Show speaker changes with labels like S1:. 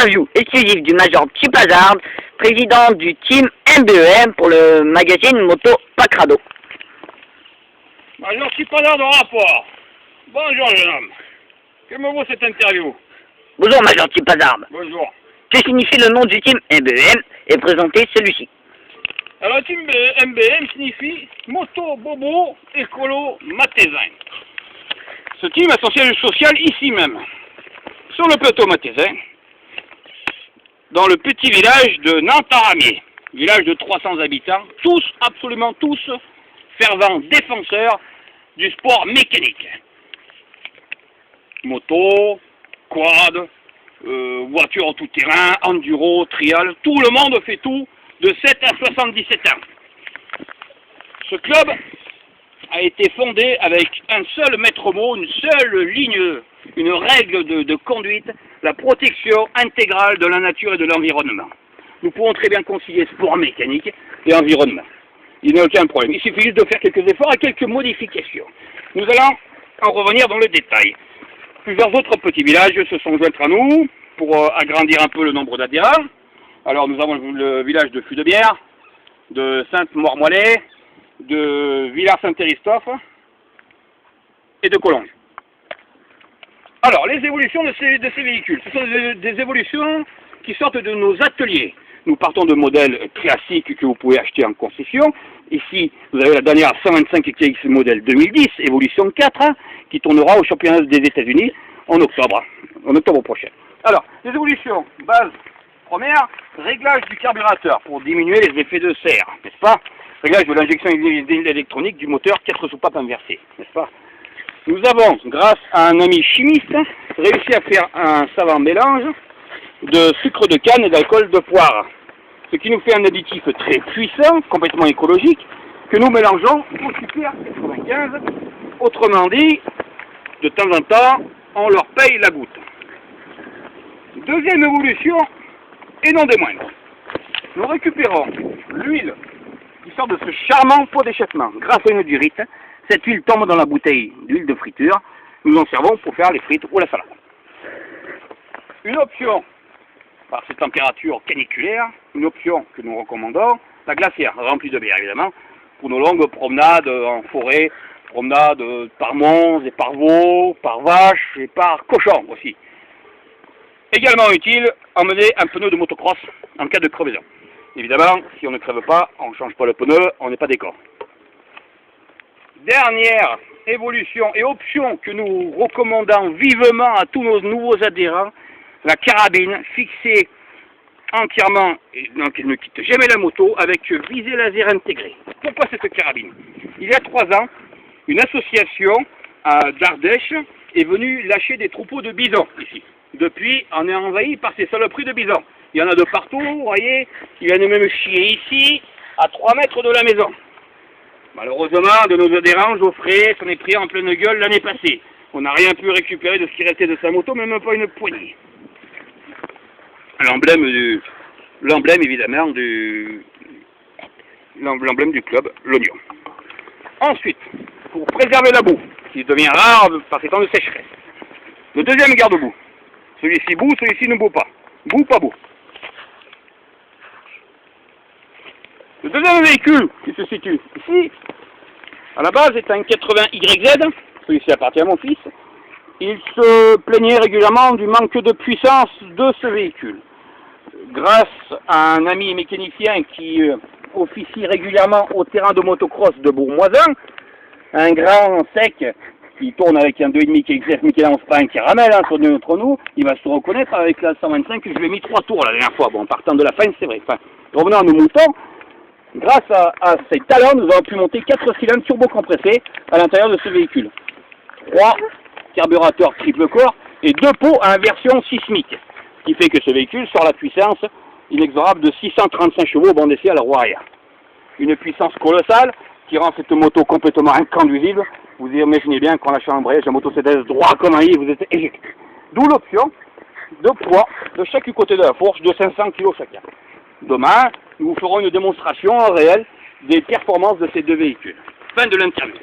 S1: Interview exclusive du Major Chip Hazard, président du team MBEM pour le magazine Moto Pacrado.
S2: Major Chip Hazard de rapport. Bonjour jeune homme. Que me vaut cette interview?
S1: Bonjour Major Chip Hazard.
S2: Bonjour.
S1: Que signifie le nom du team MBEM et présenter celui-ci?
S2: Alors le team MBM signifie Moto Bobo Écolo Mathésin. Ce team a son siège social ici même, sur le plateau mathésin, dans le petit village de Nantaramier, village de 300 habitants, tous, absolument tous, fervents défenseurs du sport mécanique. Moto, quad, voiture tout terrain, enduro, trial, tout le monde fait tout de 7 à 77 ans. Ce club a été fondé avec un seul maître mot, une seule ligne, une règle de conduite, la protection intégrale de la nature et de l'environnement. Nous pouvons très bien concilier sport mécanique et environnement. Il n'y a aucun problème. Il suffit juste de faire quelques efforts et quelques modifications. Nous allons en revenir dans le détail. Plusieurs autres petits villages se sont joints à nous pour agrandir un peu le nombre d'adhérents. Alors nous avons le village de Fût-de-Bière, de Sainte-Mormoilet, de Villars-Saint-Christophe et de Collonges. Alors, les évolutions de ces véhicules, ce sont des évolutions qui sortent de nos ateliers. Nous partons de modèles classiques que vous pouvez acheter en concession. Ici, vous avez la dernière 125 XX modèle 2010, évolution 4, qui tournera au championnat des États-Unis en octobre prochain. Alors, les évolutions, base première, réglage du carburateur pour diminuer les effets de serre, n'est-ce pas? Réglage de l'injection électronique du moteur 4 soupapes inversées, n'est-ce pas? Nous avons, grâce à un ami chimiste, réussi à faire un savant mélange de sucre de canne et d'alcool de poire, ce qui nous fait un additif très puissant, complètement écologique, que nous mélangeons au Super 95. Autrement dit, de temps en temps, on leur paye la goutte. Deuxième évolution, et non des moindres, nous récupérons l'huile qui sort de ce charmant pot d'échappement. Grâce à une durite, cette huile tombe dans la bouteille d'huile de friture. Nous en servons pour faire les frites ou la salade. Une option, par ces températures caniculaires, une option que nous recommandons, la glacière, remplie de bière évidemment, pour nos longues promenades en forêt, promenades par monts et par veaux, par vaches et par cochons aussi. Également utile, emmener un pneu de motocross en cas de crevaison. Évidemment, si on ne crève pas, on ne change pas le pneu, on n'est pas décor. Dernière évolution et option que nous recommandons vivement à tous nos nouveaux adhérents, la carabine fixée entièrement, et donc elle ne quitte jamais la moto, avec visée laser intégrée. Pourquoi cette carabine? Il y a 3 ans, une association d'Ardèche est venue lâcher des troupeaux de bisons ici. Depuis, on est envahi par ces saloperies de bisons. Il y en a de partout, vous voyez, ils viennent même chier ici, à 3 mètres de la maison. Malheureusement, de nos adhérents, Geoffrey s'en est pris en pleine gueule l'année passée. On n'a rien pu récupérer de ce qui restait de sa moto, même pas une poignée. L'emblème évidemment l'emblème du club, l'oignon. Ensuite, pour préserver la boue, qui devient rare par ces temps de sécheresse, le deuxième garde-boue. Celui-ci boue, celui-ci ne boue pas. Boue, pas boue. Le deuxième véhicule qui se situe ici, à la base, est un 80YZ. Celui-ci appartient à mon fils. Il se plaignait régulièrement du manque de puissance de ce véhicule. Grâce à un ami mécanicien qui officie régulièrement au terrain de motocross de Bourmoisin, un grand sec qui tourne avec un 2,5 XF Michelin, c'est pas un caramel, hein, sur notre nous, il va se reconnaître avec la 125 que je lui ai mis 3 tours la dernière fois. Bon, en partant de la fin, c'est vrai. Enfin, revenons à nos moutons. Grâce à ces talents, nous avons pu monter 4 cylindres turbo-compressés à l'intérieur de ce véhicule. 3 carburateurs triple corps et 2 pots à inversion sismique. Ce qui fait que ce véhicule sort la puissance inexorable de 635 chevaux au banc d'essai à la roue arrière. Une puissance colossale qui rend cette moto complètement inconduisible. Vous imaginez bien qu'en lâchant l'embrayage, la moto se laisse droit comme un i et vous êtes éjecté. D'où l'option de poids de chaque côté de la fourche de 500 kg chacun. Demain, nous vous ferons une démonstration en réel des performances de ces 2 véhicules. Fin de l'interview.